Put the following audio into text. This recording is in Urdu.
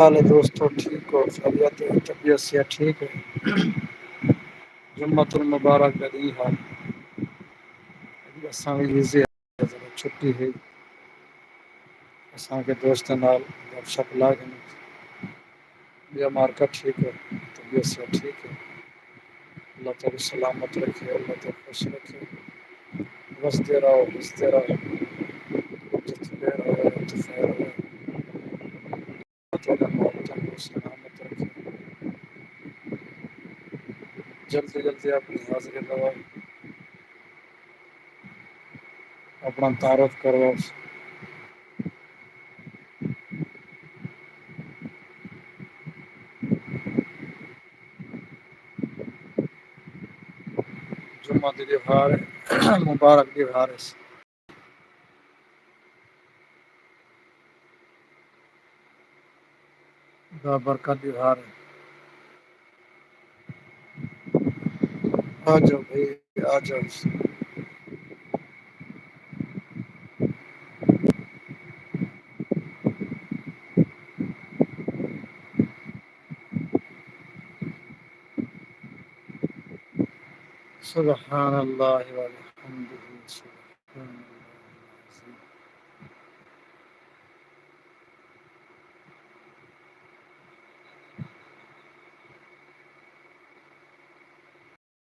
حال ہے دوستوں ٹھیک ہو خیریت ہے طبیعت سے ٹھیک ہے جمعۃ المبارک بدی حال چھٹی ہے کے دوست شپ ل یہ مارکیٹ ٹھیک ہے طبیعت سے ٹھیک ہے اللہ تعالی سلامت رکھے اللہ تعالی خوش رکھے بستے رہو بستے رہو سلامت رکھے جلدی جلدی اپنی حاضری لگا اپنا تعارف کرو جمعہ دفار مبارک دفار برکات بہار ہے آ جاؤ بھائی آ جاؤ سبحان اللہ والے